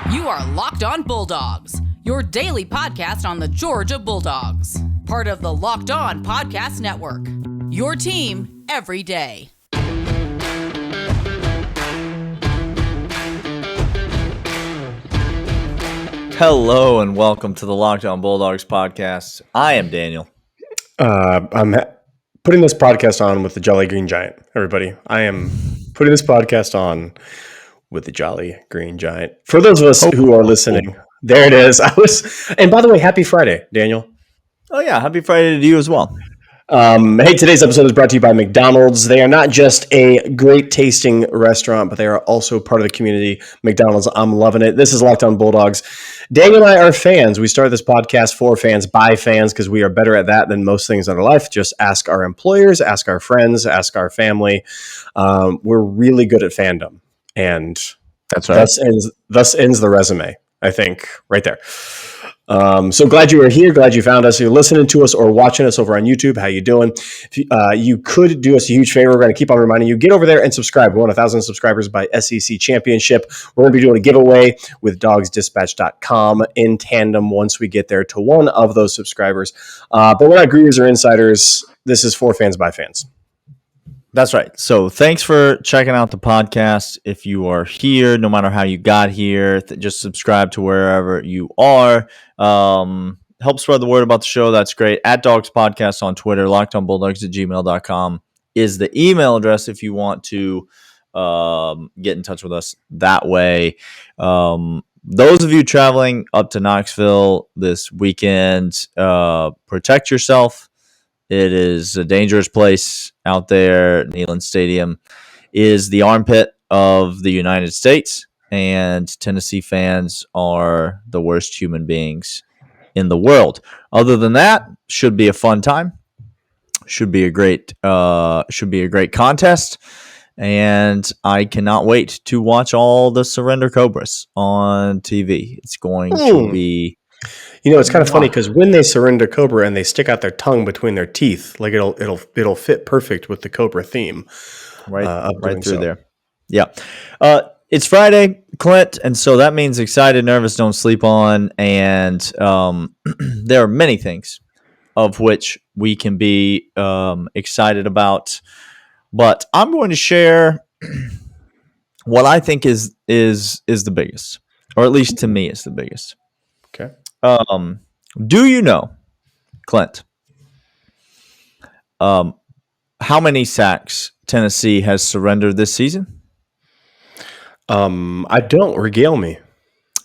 You are Locked On Bulldogs, your daily podcast on the Georgia Bulldogs. Part of the Locked On Podcast Network, your team every day. Hello and welcome to the Locked On Bulldogs podcast. I am Daniel. I'm putting this podcast on with the Jolly Green Giant, everybody. I am putting this podcast on with the Jolly Green Giant. For those of us who are listening, there it is. And by the way, happy Friday, Daniel. Oh yeah, happy Friday to you as well. Hey, today's episode is brought to you by McDonald's. They are not just a great tasting restaurant, but they are also part of the community. McDonald's, I'm loving it. This is Locked On Bulldogs. Daniel and I are fans. We started this podcast for fans, by fans, because we are better at that than most things in our life. Just ask our employers, ask our friends, ask our family. We're really good at fandom. And that's right. Thus ends the resume, I think, right there. So glad you were here. Glad you found us. You're listening to us or watching us over on YouTube. How you doing? If you could do us a huge favor. We're going to keep on reminding you, get over there and subscribe. We want 1,000 subscribers by SEC Championship. We're going to be doing a giveaway with DawgsDispatch.com in tandem once we get there to one of those subscribers. But we're not gurus or insiders. This is for fans by fans. That's right. So thanks for checking out the podcast. If you are here, no matter how you got here, just subscribe to wherever you are. Help spread the word about the show. That's great. At Dawgs Podcast on Twitter, lockedonbulldogs@gmail.com is the email address if you want to get in touch with us that way. Those of you traveling up to Knoxville this weekend, protect yourself. It is a dangerous place out there. Neyland Stadium is the armpit of the United States, and Tennessee fans are the worst human beings in the world. Other than that, should be a fun time. Should be a great contest, and I cannot wait to watch all the Surrender Cobras on TV. It's going to be. You know, it's kind of funny because when they surrender Cobra and they stick out their tongue between their teeth, like it'll fit perfect with the Cobra theme, right through there. Yeah, it's Friday, Clint, and so that means excited, nervous, don't sleep on, and there are many things of which we can be excited about, but I'm going to share what I think is the biggest, or at least to me is the biggest. Okay. Do you know, Clint, how many sacks Tennessee has surrendered this season? I don't. Regale me.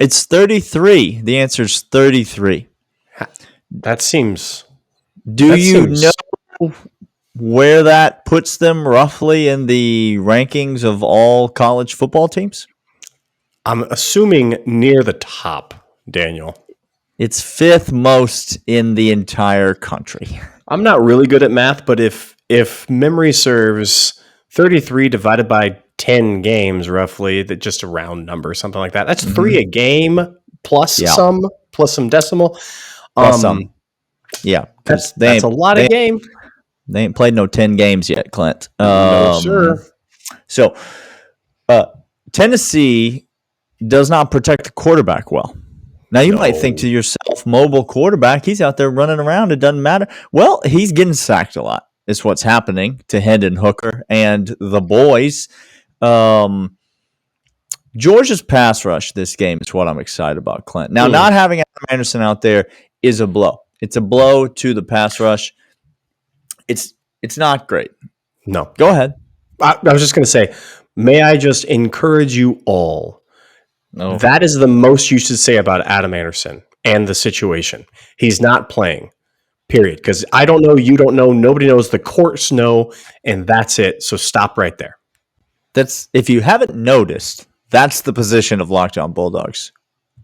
It's 33. The answer is 33. That seems... Do you know where that puts them roughly in the rankings of all college football teams? I'm assuming near the top, Daniel. It's fifth most in the entire country. I'm not really good at math, but if memory serves, 33 divided by 10 games, roughly, that just a round number, something like that. That's 3 a game plus some decimal. Plus some. Yeah. That's a lot of game. They ain't played no 10 games yet, Clint. No, sir. So, Tennessee does not protect the quarterback well. Now, you might think to yourself, mobile quarterback, he's out there running around. It doesn't matter. Well, he's getting sacked a lot is what's happening to Hendon Hooker and the boys. Georgia's pass rush this game is what I'm excited about, Clint. Now, not having Adam Anderson out there is a blow. It's a blow to the pass rush. It's not great. No. Go ahead. I was just going to say, may I just encourage you all. No. That is the most you should say about Adam Anderson and the situation. He's not playing, period. Because I don't know, you don't know, nobody knows, the courts know, and that's it. So stop right there. That's, if you haven't noticed, that's the position of Locked On Bulldogs.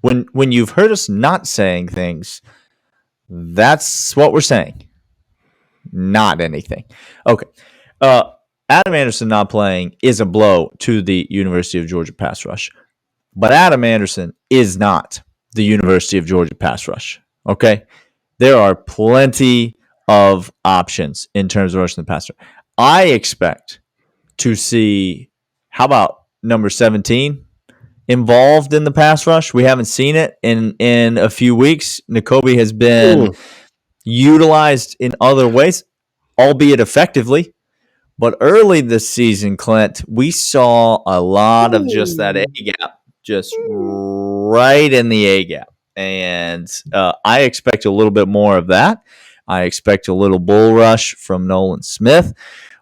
When you've heard us not saying things, that's what we're saying. Not anything. Okay. Adam Anderson not playing is a blow to the University of Georgia pass rush. But Adam Anderson is not the University of Georgia pass rush, okay? There are plenty of options in terms of rushing the passer. I expect to see, how about number 17, involved in the pass rush. We haven't seen it in a few weeks. Nakobe has been utilized in other ways, albeit effectively. But early this season, Clint, we saw a lot of just that A gap, just right in the A gap. And I expect a little bit more of that. I expect a little bull rush from Nolan Smith.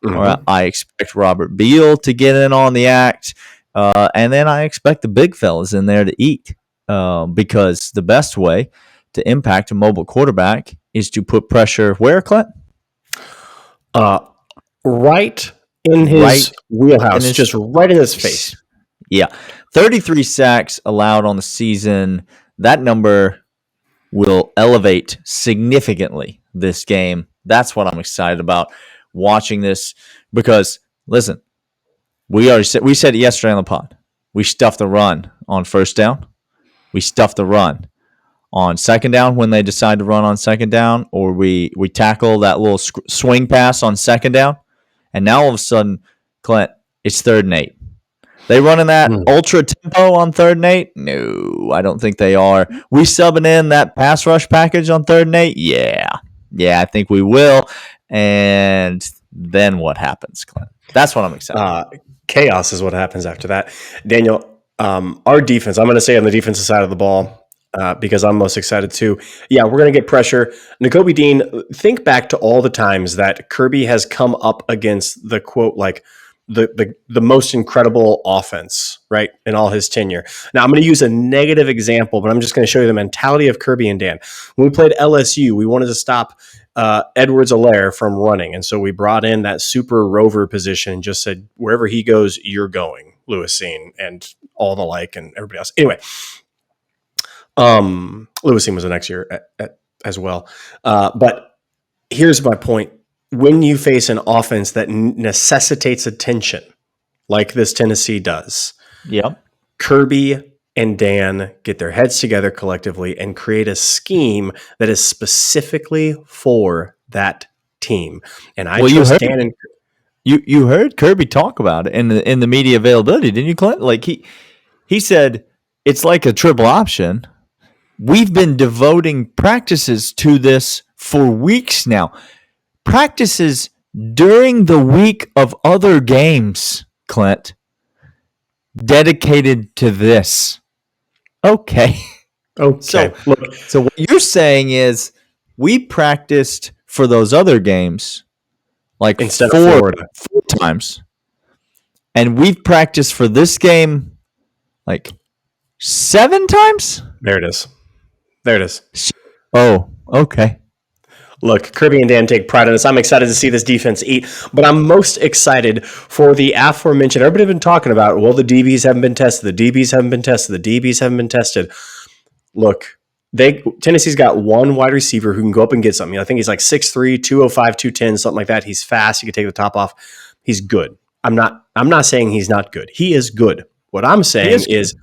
Or I expect Robert Beal to get in on the act. And then I expect the big fellas in there to eat. Because the best way to impact a mobile quarterback is to put pressure where, Clint? Right in his wheelhouse, just right in his face. Yeah. 33 sacks allowed on the season. That number will elevate significantly this game. That's what I'm excited about watching this because, listen, we said it yesterday on the pod. We stuffed the run on first down. We stuffed the run on second down when they decide to run on second down, or we tackle that little swing pass on second down. And now all of a sudden, Clint, it's 3rd and 8. They running that ultra tempo on 3rd and 8? No, I don't think they are. We subbing in that pass rush package on 3rd and 8? Yeah, I think we will. And then what happens, Clint? That's what I'm excited. Chaos is what happens after that. Daniel, our defense, I'm going to say on the defensive side of the ball, because I'm most excited too. Yeah, we're going to get pressure. Nakobe Dean, think back to all the times that Kirby has come up against the quote, like the most incredible offense, right, in all his tenure. Now, I'm going to use a negative example, but I'm just going to show you the mentality of Kirby and Dan. When we played LSU, we wanted to stop Edwards-Helaire from running, and so we brought in that super rover position and just said, wherever he goes, you're going, Lewisine, and all the like, and everybody else. Anyway, Lewisine was the next year as well. But here's my point. When you face an offense that necessitates attention, like this Tennessee does, Kirby and Dan get their heads together collectively and create a scheme that is specifically for that team. And you heard Kirby talk about it in the media availability, didn't you, Clint? Like he said it's like a triple option. We've been devoting practices to this for weeks now. Practices during the week of other games, Clint, dedicated to this. Okay. So what you're saying is we practiced for those other games like instead of four times, and we've practiced for this game like 7 times? There it is. Oh, okay. Look, Kirby and Dan take pride in this. I'm excited to see this defense eat, but I'm most excited for the aforementioned. Everybody's been talking about, well, the DBs haven't been tested. The DBs haven't been tested. Look, Tennessee's got one wide receiver who can go up and get something. I think he's like 6'3", 205, 210, something like that. He's fast. He can take the top off. He's good. I'm not saying he's not good. He is good. What I'm saying is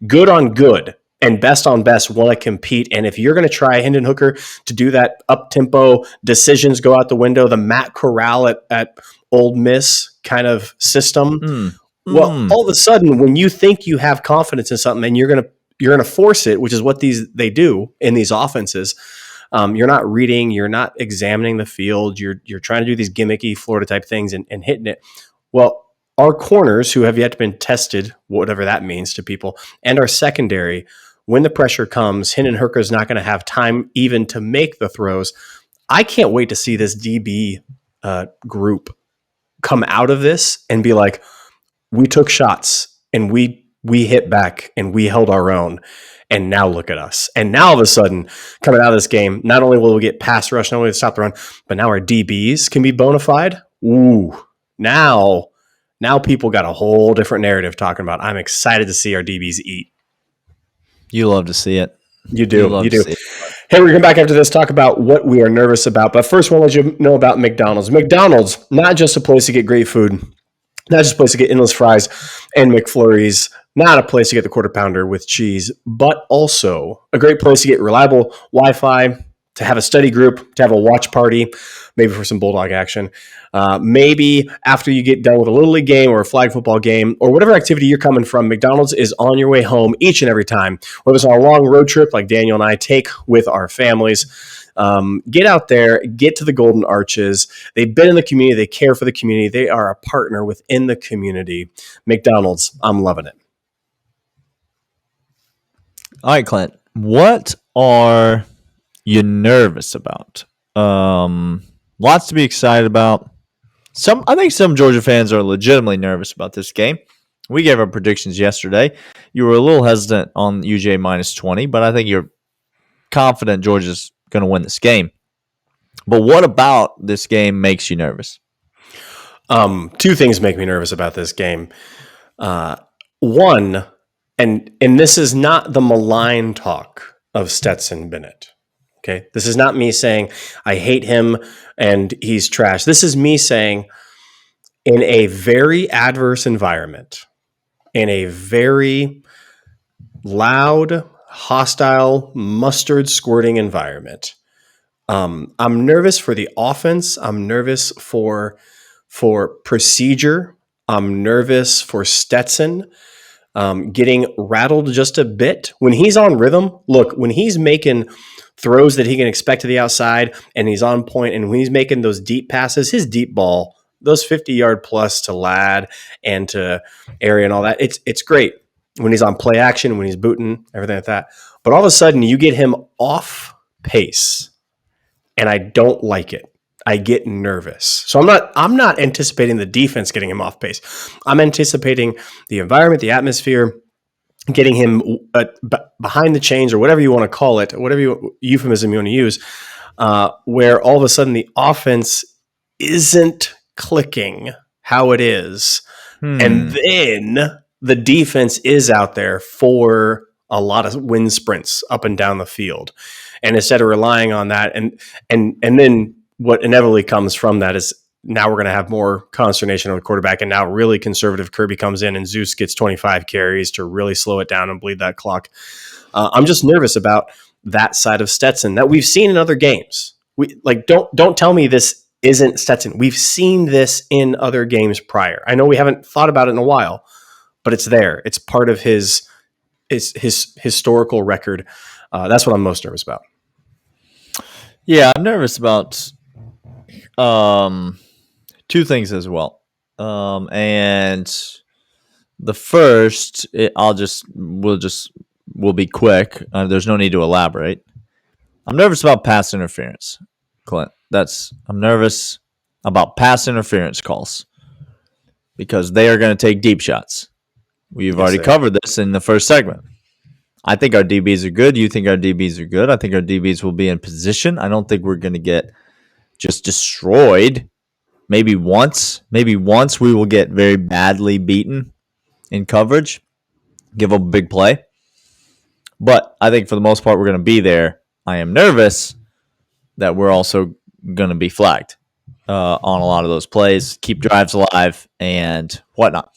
good on good. And best on best want to compete. And if you're going to try Hendon Hooker to do that up-tempo, decisions go out the window, the Matt Corral at Ole Miss kind of system, all of a sudden, when you think you have confidence in something and you're going to force it, which is what they do in these offenses, you're not reading, you're not examining the field, you're trying to do these gimmicky Florida type things and hitting it. Well, our corners who have yet to been tested, whatever that means to people, and our secondary, when the pressure comes, Hendon Hooker is not going to have time even to make the throws. I can't wait to see this DB group come out of this and be like, we took shots and we hit back and we held our own. And now look at us. And now all of a sudden, coming out of this game, not only will we get pass rush, not only stop the run, but now our DBs can be bona fide. Ooh, now people got a whole different narrative talking about. I'm excited to see our DBs eat. You love to see it. You do. Hey, we're going to come back after this, talk about what we are nervous about. But first, I want to let you know about McDonald's. McDonald's, not just a place to get great food, not just a place to get endless fries and McFlurries, not a place to get the quarter pounder with cheese, but also a great place to get reliable Wi-Fi, to have a study group, to have a watch party, maybe for some Bulldog action. Maybe after you get done with a Little League game or a flag football game or whatever activity you're coming from, McDonald's is on your way home each and every time. Whether it's on a long road trip like Daniel and I take with our families, get out there, get to the Golden Arches. They've been in the community. They care for the community. They are a partner within the community. McDonald's, I'm loving it. All right, Clint. What are you nervous about? Lots to be excited about. I think some Georgia fans are legitimately nervous about this game. We gave our predictions yesterday. You were a little hesitant on UJ minus 20, but I think you're confident Georgia's going to win this game. But what about this game makes you nervous? Two things make me nervous about this game. One, and this is not the malign talk of Stetson Bennett. Okay, this is not me saying I hate him and he's trash. This is me saying in a very adverse environment, in a very loud, hostile, mustard squirting environment, I'm nervous for the offense. I'm nervous for procedure. I'm nervous for Stetson getting rattled just a bit. When he's on rhythm, look, when he's making throws that he can expect to the outside and he's on point, and when he's making those deep passes, his deep ball, those 50-yard plus to Ladd and to Area and all that, it's great. When he's on play action, when he's booting, everything like that. But all of a sudden, you get him off pace, and I don't like it. I get nervous. So I'm not anticipating the defense getting him off pace. I'm anticipating the environment, the atmosphere, getting him behind the chains or whatever you want to call it, whatever euphemism you want to use, where all of a sudden the offense isn't clicking how it is. And then the defense is out there for a lot of wind sprints up and down the field. And instead of relying on that, and then what inevitably comes from that is now we're going to have more consternation on the quarterback, and now really conservative Kirby comes in and Zeus gets 25 carries to really slow it down and bleed that clock. I'm just nervous about that side of Stetson that we've seen in other games. Don't tell me this isn't Stetson. We've seen this in other games prior. I know we haven't thought about it in a while, but it's there. It's part of his historical record. That's what I'm most nervous about. Yeah, I'm nervous about two things as well. And the first, we'll be quick. There's no need to elaborate. I'm nervous about pass interference, Clint. I'm nervous about pass interference calls because they are going to take deep shots. We've already covered this in the first segment. I think our DBs are good. You think our DBs are good. I think our DBs will be in position. I don't think we're going to get just destroyed. Maybe once we will get very badly beaten in coverage, give up a big play. But I think for the most part, we're going to be there. I am nervous that we're also going to be flagged on a lot of those plays, keep drives alive and whatnot.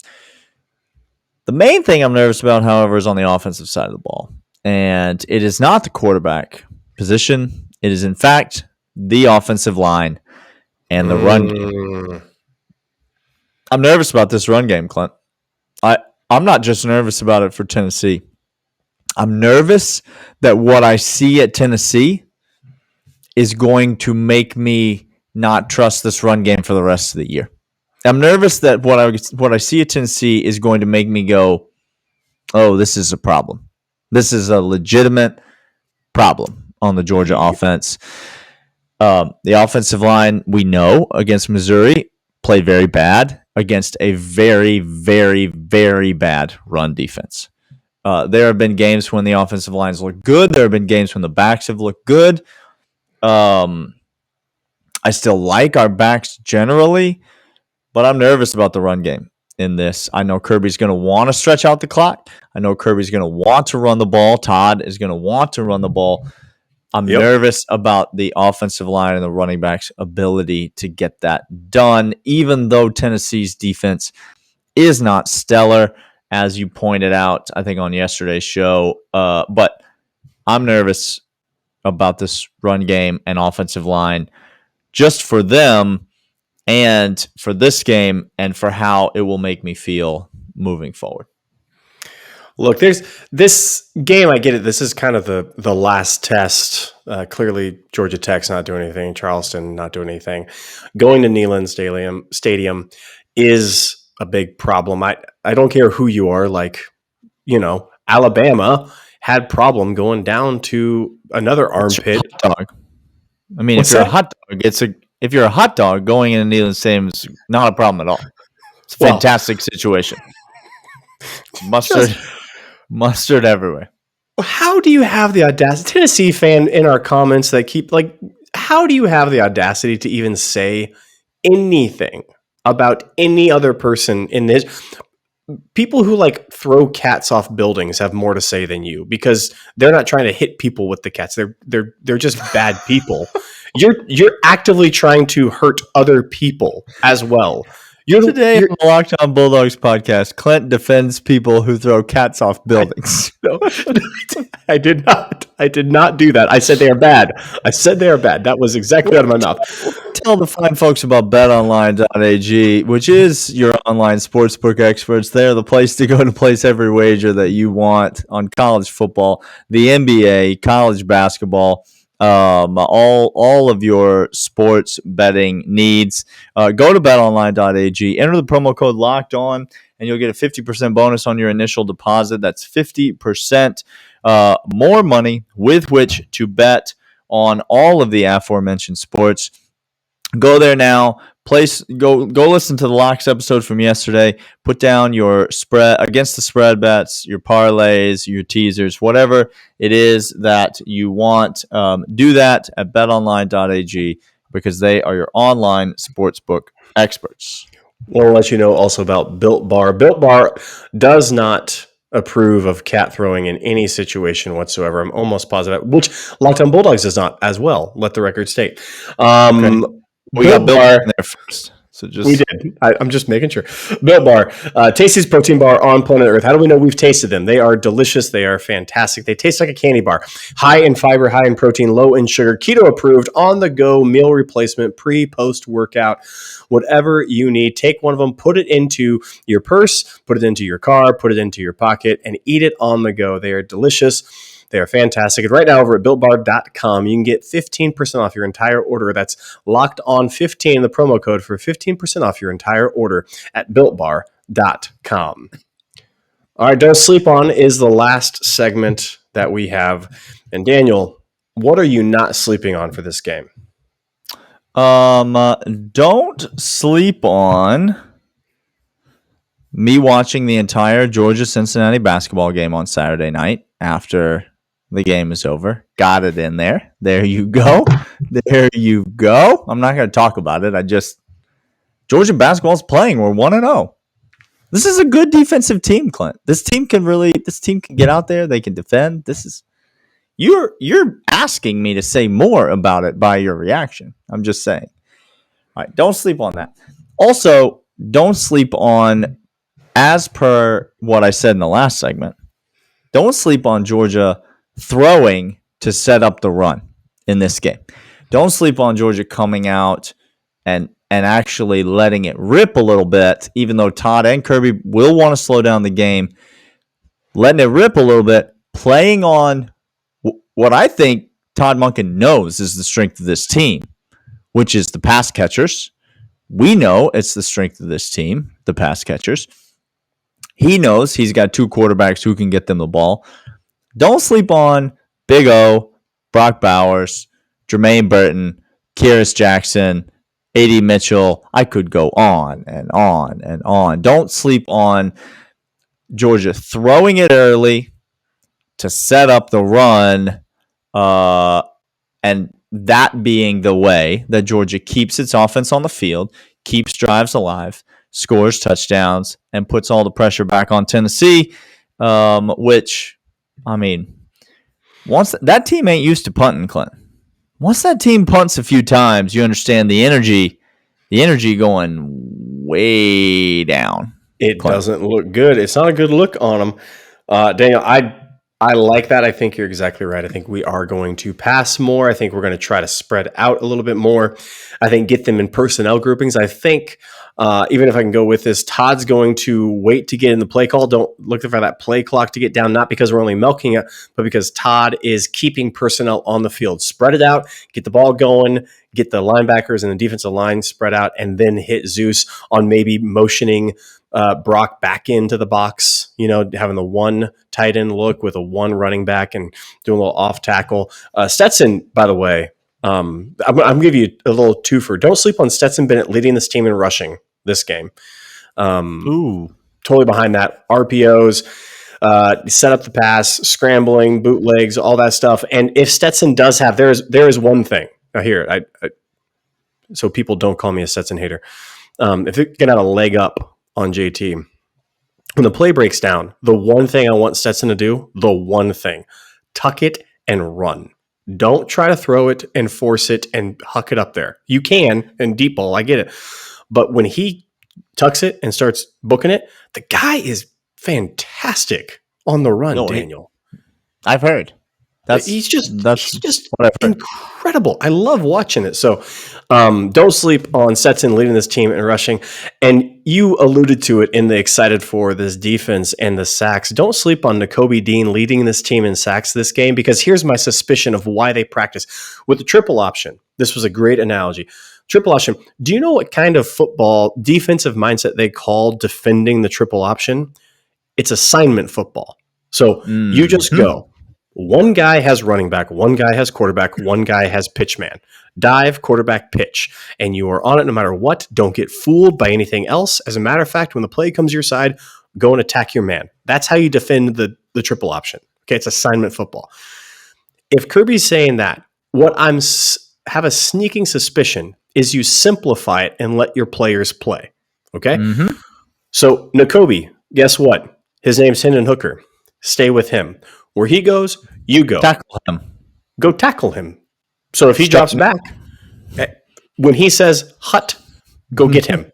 The main thing I'm nervous about, however, is on the offensive side of the ball. And it is not the quarterback position. It is, in fact, the offensive line and the run game. I'm nervous about this run game, Clint. I'm not just nervous about it for Tennessee. I'm nervous that what I see at Tennessee is going to make me not trust this run game for the rest of the year. I'm nervous that what I see at Tennessee is going to make me go, oh, this is a problem. This is a legitimate problem on the Georgia offense. The offensive line, we know, against Missouri, played very bad against a very, very, very bad run defense. There have been games when the offensive lines look good. There have been games when the backs have looked good. I still like our backs generally, but I'm nervous about the run game in this. I know Kirby's going to want to stretch out the clock. I know Kirby's going to want to run the ball. Todd is going to want to run the ball. I'm nervous about the offensive line and the running backs' ability to get that done, even though Tennessee's defense is not stellar, as you pointed out, I think, on yesterday's show. But I'm nervous about this run game and offensive line just for them and for this game and for how it will make me feel moving forward. Look, there's this game. I get it. This is kind of the last test. Clearly, Georgia Tech's not doing anything. Charleston not doing anything. Going to Neyland Stadium is a big problem. I don't care who you are. Like, Alabama had problem going down to another armpit dog. I mean, if you're a hot dog, if you're a hot dog going into Neyland Stadium is not a problem at all. It's a fantastic situation. Mustard everywhere. How do you have the audacity? Tennessee fan in our comments that keep how do you have the audacity to even say anything about any other person in this? People who throw cats off buildings have more to say than you because they're not trying to hit people with the cats. They're just bad people. You're actively trying to hurt other people as well. Today on the Locked On Bulldogs podcast, Clint defends people who throw cats off buildings. No, I did not. I did not do that. I said they are bad. That was exactly out of my mouth. Tell the fine folks about BetOnline.ag, which is your online sportsbook experts. They're the place to go to place every wager that you want on college football, the NBA, college basketball. All of your sports betting needs. Go to betonline.ag, enter the promo code Locked On, and you'll get a 50% bonus on your initial deposit. That's 50% more money with which to bet on all of the aforementioned sports. Go there now. Go listen to the Locks episode from yesterday. Put down your spread against the spread bets, your parlays, your teasers, whatever it is that you want. Do that at betonline.ag because they are your online sportsbook experts. We'll let you know also about Built Bar. Built Bar does not approve of cat throwing in any situation whatsoever. I'm almost positive, which Locked On Bulldogs does not as well. Let the record state. Okay. We got Built Bar in there first. So we did. I'm just making sure. Built Bar, tastiest protein bar on planet Earth. How do we know we've tasted them? They are delicious. They are fantastic. They taste like a candy bar. High in fiber, high in protein, low in sugar. Keto approved, on the go meal replacement, pre, post workout, whatever you need. Take one of them, put it into your purse, put it into your car, put it into your pocket, and eat it on the go. They are delicious. They are fantastic. And right now over at BuiltBar.com, you can get 15% off your entire order. That's Locked On 15, the promo code for 15% off your entire order at BuiltBar.com. All right, Don't Sleep On is the last segment that we have. And Daniel, what are you not sleeping on for this game? Don't sleep on me watching the entire Georgia-Cincinnati basketball game on Saturday night after the game is over. Got it in there. There you go. There you go. I'm not going to talk about it. Georgia basketball's playing. We're 1-0. This is a good defensive team, Clint. This team can get out there. They can defend. You're asking me to say more about it by your reaction. I'm just saying. All right, don't sleep on that. Also, don't sleep on, as per what I said in the last segment, don't sleep on Georgia throwing to set up the run in this game. Don't sleep on Georgia coming out and actually letting it rip a little bit, even though Todd and Kirby will want to slow down the game. Letting it rip a little bit, playing on what I think Todd Monken knows is the strength of this team, which is the pass catchers. We know it's the strength of this team, the pass catchers. He knows he's got two quarterbacks who can get them the ball. Don't sleep on Big O, Brock Bowers, Jermaine Burton, Kyrus Jackson, A.D. Mitchell. I could go on and on and on. Don't sleep on Georgia throwing it early to set up the run, and that being the way that Georgia keeps its offense on the field, keeps drives alive, scores touchdowns, and puts all the pressure back on Tennessee, which, I mean, once that team ain't used to punting, Clint. Once that team punts a few times, you understand the energy going way down. It Clint. Doesn't look good. It's not a good look on them. Daniel, I like that. I think you're exactly right. I think we are going to pass more. I think we're going to try to spread out a little bit more. I think get them in personnel groupings. I think even if I can go with this, Todd's going to wait to get in the play call. Don't look for that play clock to get down, not because we're only milking it, but because Todd is keeping personnel on the field. Spread it out, get the ball going, get the linebackers and the defensive line spread out, and then hit Zeus on maybe motioning Brock back into the box, having the one tight end look with a one running back and doing a little off tackle. Stetson, by the way, I'm going to give you a little twofer. Don't sleep on Stetson Bennett leading this team in rushing this game. Totally behind that. RPOs, set up the pass, scrambling, bootlegs, all that stuff. And if Stetson does have, there is one thing. Now here, so people don't call me a Stetson hater. If it can have a leg up on JT, when the play breaks down, the one thing I want Stetson to do, tuck it and run. Don't try to throw it and force it and huck it up there. You can, and deep ball, I get it. But when he tucks it and starts booking it, the guy is fantastic on the run, Daniel. I've heard. He's just incredible. I love watching it. So don't sleep on Stetson leading this team in rushing. And you alluded to it in the excited for this defense and the sacks. Don't sleep on Nakobe Dean leading this team in sacks this game, because here's my suspicion of why they practice. With the triple option, this was a great analogy. Triple option. Do you know what kind of football defensive mindset they call defending the triple option? It's assignment football. So you just go. One guy has running back, one guy has quarterback, one guy has pitch man. Dive, quarterback, pitch. And you are on it no matter what. Don't get fooled by anything else. As a matter of fact, when the play comes your side, go and attack your man. That's how you defend the triple option. Okay, it's assignment football. If Kirby's saying that, what I'm have a sneaking suspicion is you simplify it and let your players play. Okay? So Nakobe, guess what? His name's Hendon Hooker. Stay with him. Where he goes, you go. Tackle him. Go tackle him. So if he drops back, when he says hut, go get him.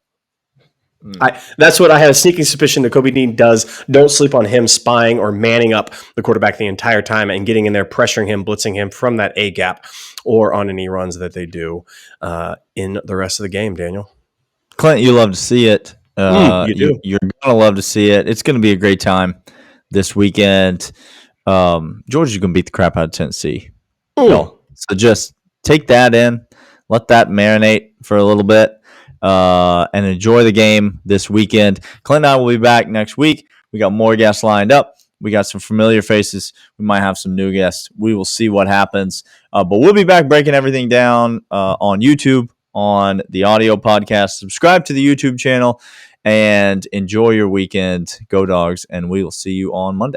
That's what I had a sneaking suspicion that Kobe Dean does. Don't sleep on him spying or manning up the quarterback the entire time and getting in there, pressuring him, blitzing him from that A gap or on any runs that they do in the rest of the game, Daniel. Clint, you love to see it. You do. You're going to love to see it. It's going to be a great time this weekend. Georgia's going to beat the crap out of Tennessee. So just take that in, let that marinate for a little bit, and enjoy the game this weekend. Clint and I will be back next week. We got more guests lined up. We got some familiar faces. We might have some new guests. We will see what happens. But we'll be back breaking everything down on YouTube, on the audio podcast. Subscribe to the YouTube channel and enjoy your weekend. Go Dogs, and we will see you on Monday.